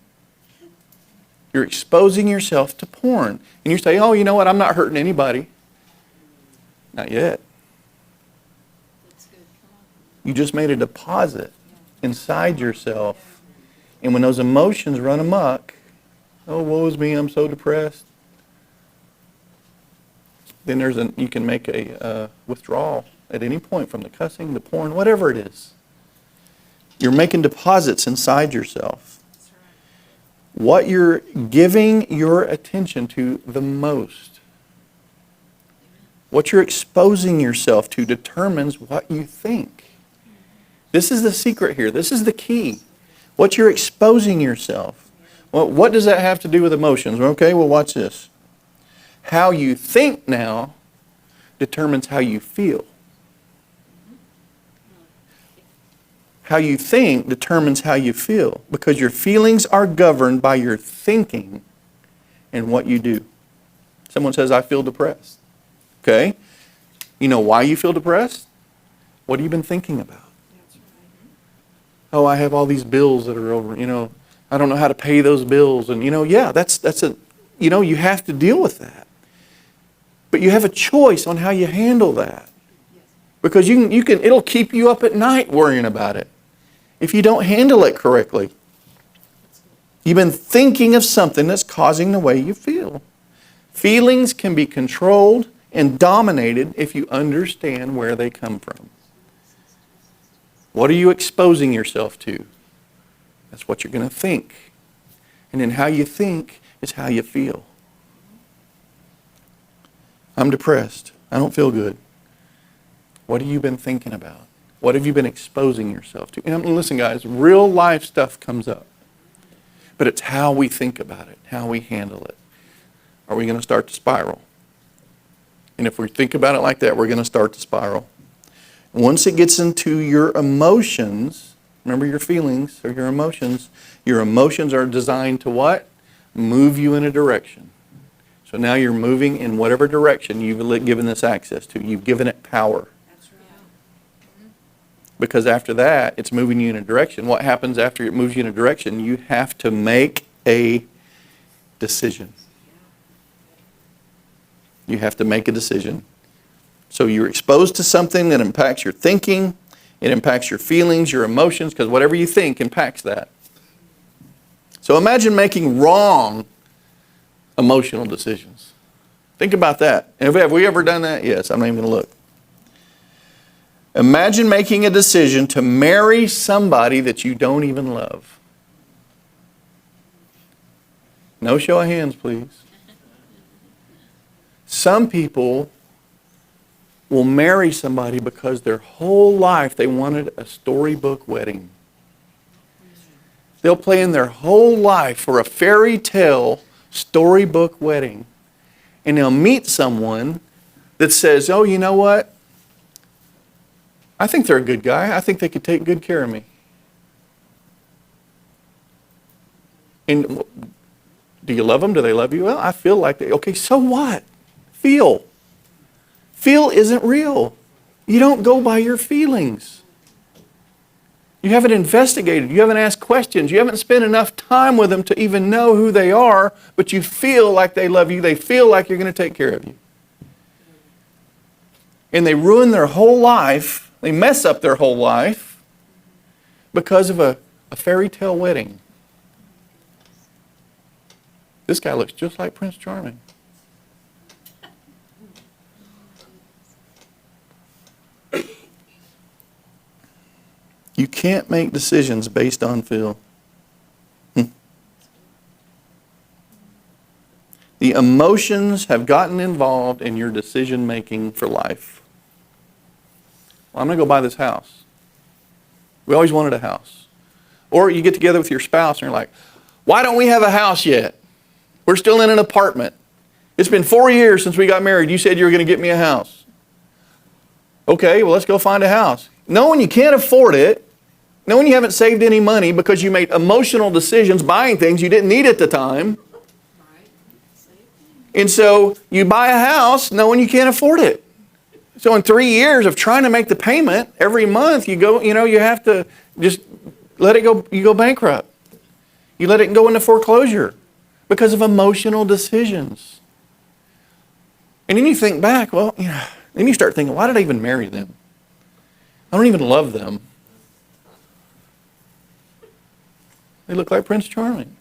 you're exposing yourself to porn. And you say, oh, you know what? I'm not hurting anybody. Not yet. That's good. Come on. You just made a deposit inside yourself. And when those emotions run amok, oh, woe is me, I'm so depressed. Then you can make a withdrawal at any point from the cussing, the porn, whatever it is. You're making deposits inside yourself. That's right. What you're giving your attention to the most, what you're exposing yourself to determines what you think. This is the secret here. This is the key. What you're exposing yourself. Well, what does that have to do with emotions? Okay, well, watch this. How you think now determines how you feel. How you think determines how you feel, because your feelings are governed by your thinking and what you do. Someone says, I feel depressed. Okay? You know why you feel depressed? What have you been thinking about? That's right. Oh, I have all these bills that are over, I don't know how to pay those bills. And, yeah, you have to deal with that. But you have a choice on how you handle that. Because it'll keep you up at night worrying about it if you don't handle it correctly. You've been thinking of something that's causing the way you feel. Feelings can be controlled and dominated if you understand where they come from. What are you exposing yourself to? That's what you're going to think. And then how you think is how you feel. I'm depressed. I don't feel good. What have you been thinking about? What have you been exposing yourself to? And listen, guys, real life stuff comes up. But it's how we think about it, how we handle it. Are we going to start to spiral? And if we think about it like that, we're going to start to spiral. Once it gets into your emotions, remember your feelings or your emotions are designed to what? Move you in a direction. So now you're moving in whatever direction you've given this access to. You've given it power. That's right. Because after that, it's moving you in a direction. What happens after it moves you in a direction? You have to make a decision. You have to make a decision. So you're exposed to something that impacts your thinking, it impacts your feelings, your emotions, because whatever you think impacts that. So imagine making wrong emotional decisions. Think about that. Have we ever done that? Yes, I'm not even going to look. Imagine making a decision to marry somebody that you don't even love. No show of hands, please. Some people will marry somebody because their whole life they wanted a storybook wedding. They'll plan their whole life for a fairy tale storybook wedding. And they'll meet someone that says, oh, you know what? I think they're a good guy. I think they could take good care of me. And do you love them? Do they love you? Well, I feel like they. Okay, so what? Feel. Feel isn't real. You don't go by your feelings. You haven't investigated. You haven't asked questions. You haven't spent enough time with them to even know who they are, but you feel like they love you. They feel like you're going to take care of you. And they ruin their whole life. They mess up their whole life because of a fairy tale wedding. This guy looks just like Prince Charming. You can't make decisions based on feel. The emotions have gotten involved in your decision making for life. Well, I'm going to go buy this house. We always wanted a house. Or you get together with your spouse and you're like, why don't we have a house yet? We're still in an apartment. It's been 4 years since we got married. You said you were going to get me a house. Okay, well, let's go find a house. Knowing you can't afford it, knowing you haven't saved any money because you made emotional decisions buying things you didn't need at the time. Right. Same thing. And so you buy a house knowing you can't afford it. So in 3 years of trying to make the payment every month, you have to just let it go. You go bankrupt. You let it go into foreclosure because of emotional decisions. And then you think back, then you start thinking, why did I even marry them? I don't even love them. They look like Prince Charming. Do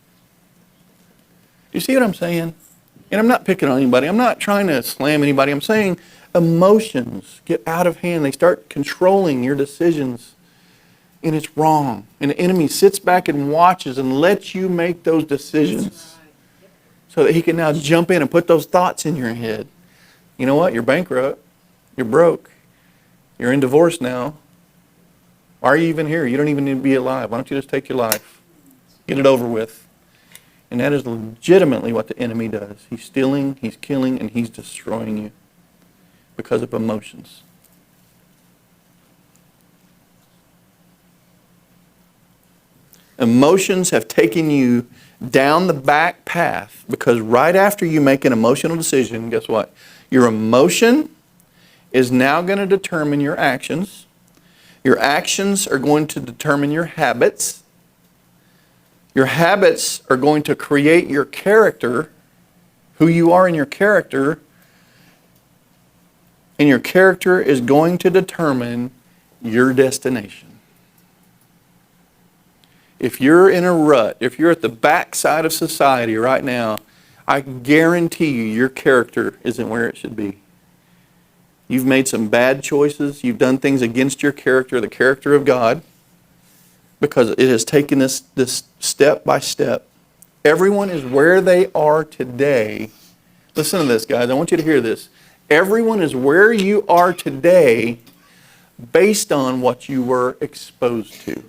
you see what I'm saying? And I'm not picking on anybody. I'm not trying to slam anybody. I'm saying emotions get out of hand. They start controlling your decisions. And it's wrong. And the enemy sits back and watches and lets you make those decisions so that he can now jump in and put those thoughts in your head. You know what? You're bankrupt. You're broke. You're in divorce now. Why are you even here? You don't even need to be alive. Why don't you just take your life? Get it over with. And that is legitimately what the enemy does. He's stealing, he's killing, and he's destroying you because of emotions. Emotions have taken you down the back path because right after you make an emotional decision, guess what? Your emotion is now going to determine your actions. Your actions are going to determine your habits. Your habits are going to create your character, who you are in your character, and your character is going to determine your destination. If you're in a rut, if you're at the backside of society right now, I guarantee you your character isn't where it should be. You've made some bad choices. You've done things against your character, the character of God, because it has taken this step by step. Everyone is where they are today. Listen to this, guys. I want you to hear this. Everyone is where you are today based on what you were exposed to.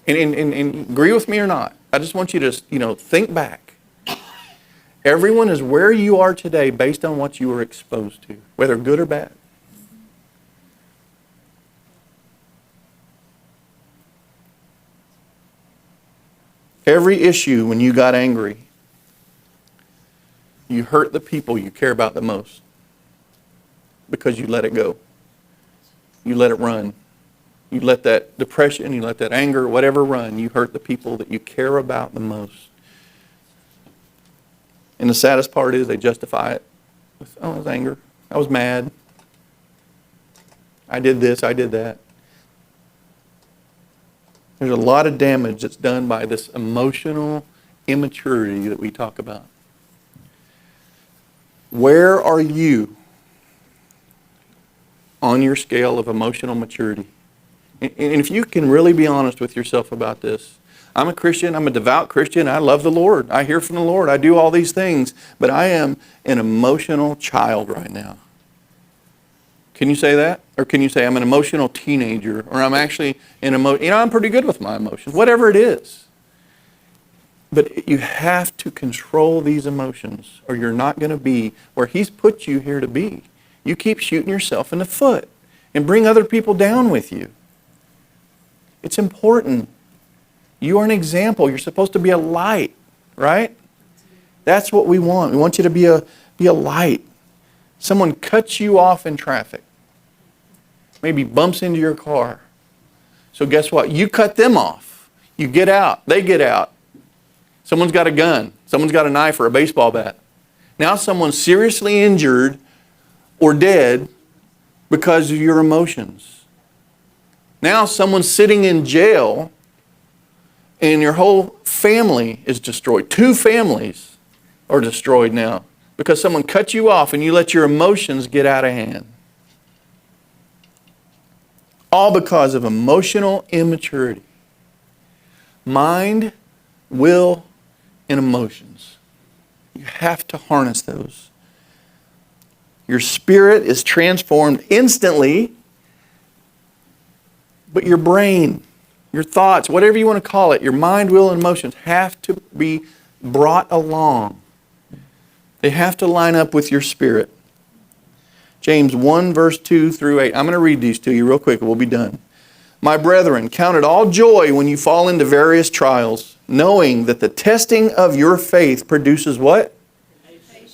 And agree with me or not, I just want you to think back. Everyone is where you are today based on what you were exposed to, whether good or bad. Every issue when you got angry, you hurt the people you care about the most because you let it go. You let it run. You let that depression, you let that anger, whatever run, you hurt the people that you care about the most. And the saddest part is they justify it with, it was anger. I was mad. I did this, I did that. There's a lot of damage that's done by this emotional immaturity that we talk about. Where are you on your scale of emotional maturity? And if you can really be honest with yourself about this, I'm a Christian, I'm a devout Christian, I love the Lord, I hear from the Lord, I do all these things, but I am an emotional child right now. Can you say that? Or can you say I'm an emotional teenager, or I'm actually I'm pretty good with my emotions, whatever it is. But you have to control these emotions, or you're not going to be where He's put you here to be. You keep shooting yourself in the foot and bring other people down with you. It's important. You are an example. You're supposed to be a light, right? That's what we want. We want you to be a light. Someone cuts you off in traffic. Maybe bumps into your car. So guess what? You cut them off. You get out. They get out. Someone's got a gun. Someone's got a knife or a baseball bat. Now someone's seriously injured or dead because of your emotions. Now someone's sitting in jail and your whole family is destroyed. 2 families are destroyed now because someone cut you off and you let your emotions get out of hand. All because of emotional immaturity. Mind, will, and emotions. You have to harness those. Your spirit is transformed instantly, but your brain, your thoughts, whatever you want to call it, your mind, will, and emotions have to be brought along They have to line up with your spirit. James 1, verse 2 through 8. I'm going to read these to you real quick and we'll be done. My brethren, count it all joy when you fall into various trials, knowing that the testing of your faith produces what?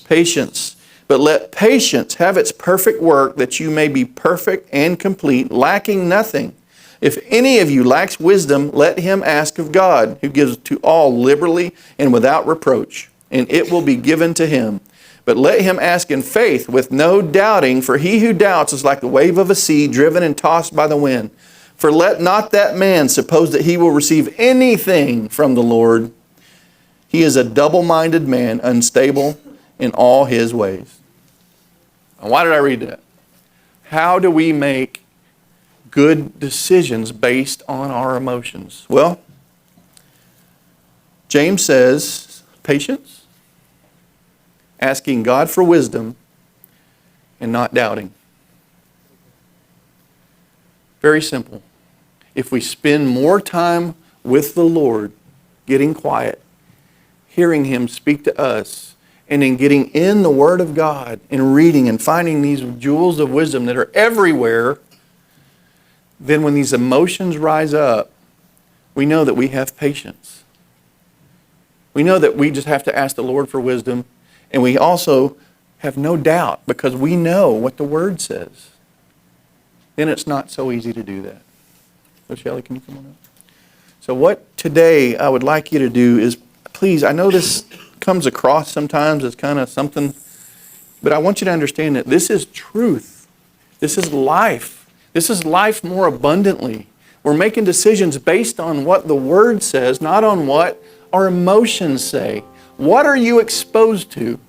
Patience. But let patience have its perfect work, that you may be perfect and complete, lacking nothing. If any of you lacks wisdom, let him ask of God, who gives to all liberally and without reproach, and it will be given to him. But let him ask in faith with no doubting, for he who doubts is like the wave of a sea driven and tossed by the wind. For let not that man suppose that he will receive anything from the Lord. He is a double-minded man, unstable in all his ways. Now, why did I read that? How do we make good decisions based on our emotions? Well, James says patience, asking God for wisdom, and not doubting. Very simple. If we spend more time with the Lord, getting quiet, hearing Him speak to us, and then getting in the Word of God and reading and finding these jewels of wisdom that are everywhere, then when these emotions rise up, we know that we have patience. We know that we just have to ask the Lord for wisdom, and we also have no doubt because we know what the Word says. Then it's not so easy to do that. So Shelley, can you come on up? So what today I would like you to do is, please, I know this comes across sometimes as kind of something, but I want you to understand that this is truth. This is life. This is life more abundantly. We're making decisions based on what the Word says, not on what our emotions say. What are you exposed to?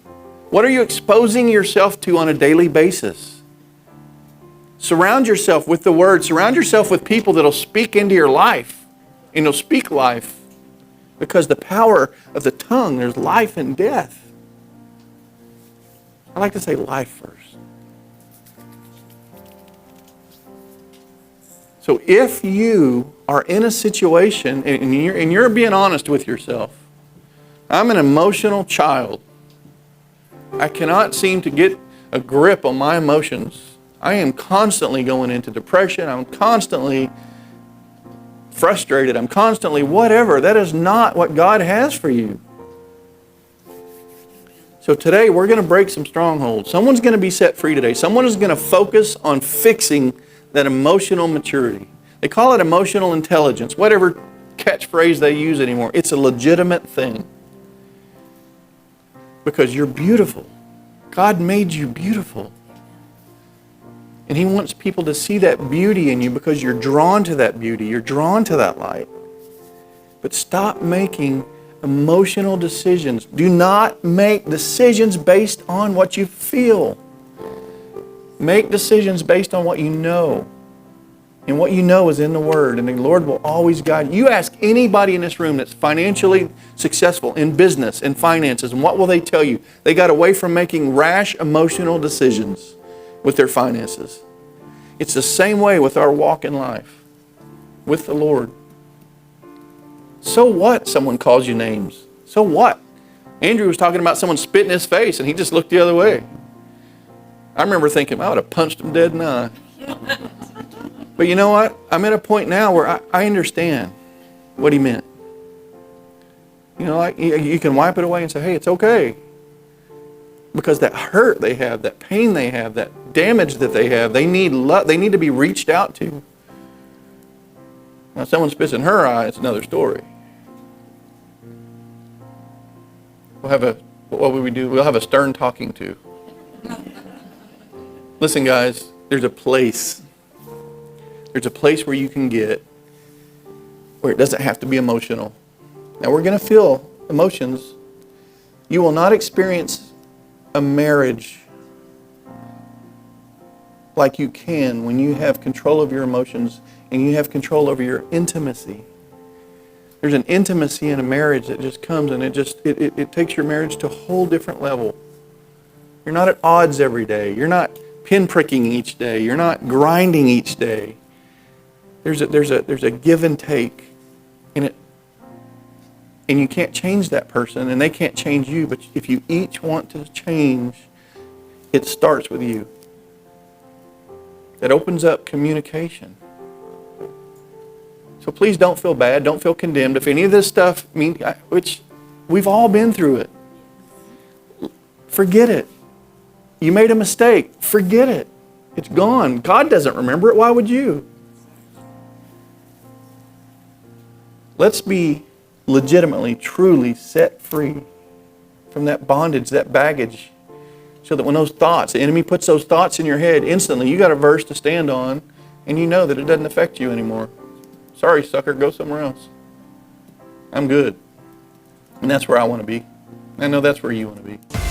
What are you exposing yourself to on a daily basis? Surround yourself with the Word. Surround yourself with people that will speak into your life. And they'll speak life. Because the power of the tongue, there's life and death. I like to say life first. So if you are in a situation, and you're being honest with yourself, I'm an emotional child. I cannot seem to get a grip on my emotions. I am constantly going into depression. I'm constantly frustrated. I'm constantly whatever. That is not what God has for you. So today we're going to break some strongholds. Someone's going to be set free today. Someone is going to focus on fixing that emotional maturity. They call it emotional intelligence, whatever catchphrase they use anymore. It's a legitimate thing. Because you're beautiful. God made you beautiful. And He wants people to see that beauty in you because you're drawn to that beauty. You're drawn to that light. But stop making emotional decisions. Do not make decisions based on what you feel. Make decisions based on what you know. And what you know is in the Word. And the Lord will always guide you. You ask anybody in this room that's financially successful in business, in finances, and what will they tell you? They got away from making rash emotional decisions with their finances. It's the same way with our walk in life with the Lord. So what someone calls you names? So what? Andrew was talking about someone spitting his face and he just looked the other way. I remember thinking, I would have punched him dead in the eye. But you know what? I'm at a point now where I understand what he meant. You know, like you can wipe it away and say, hey, it's okay. Because that hurt they have, that pain they have, that damage that they have, they need love. They need to be reached out to. Now, if someone spits in her eye, it's another story. What will we do? We'll have a stern talking to. Listen, guys, there's a place. There's a place where you can get where it doesn't have to be emotional. Now, we're going to feel emotions. You will not experience a marriage like you can when you have control of your emotions and you have control over your intimacy. There's an intimacy in a marriage that just comes and it takes your marriage to a whole different level. You're not at odds every day. You're not pinpricking each day. You're not grinding each day. There's a give and take, and And you can't change that person, and they can't change you. But if you each want to change, it starts with you. That opens up communication. So please don't feel bad. Don't feel condemned. If any of this stuff, which we've all been through it, forget it. You made a mistake. Forget it. It's gone. God doesn't remember it. Why would you? Let's be legitimately, truly set free from that bondage, that baggage, so that when those thoughts, the enemy puts those thoughts in your head, instantly you got a verse to stand on, and you know that it doesn't affect you anymore. Sorry, sucker, go somewhere else. I'm good. And that's where I want to be. I know that's where you want to be.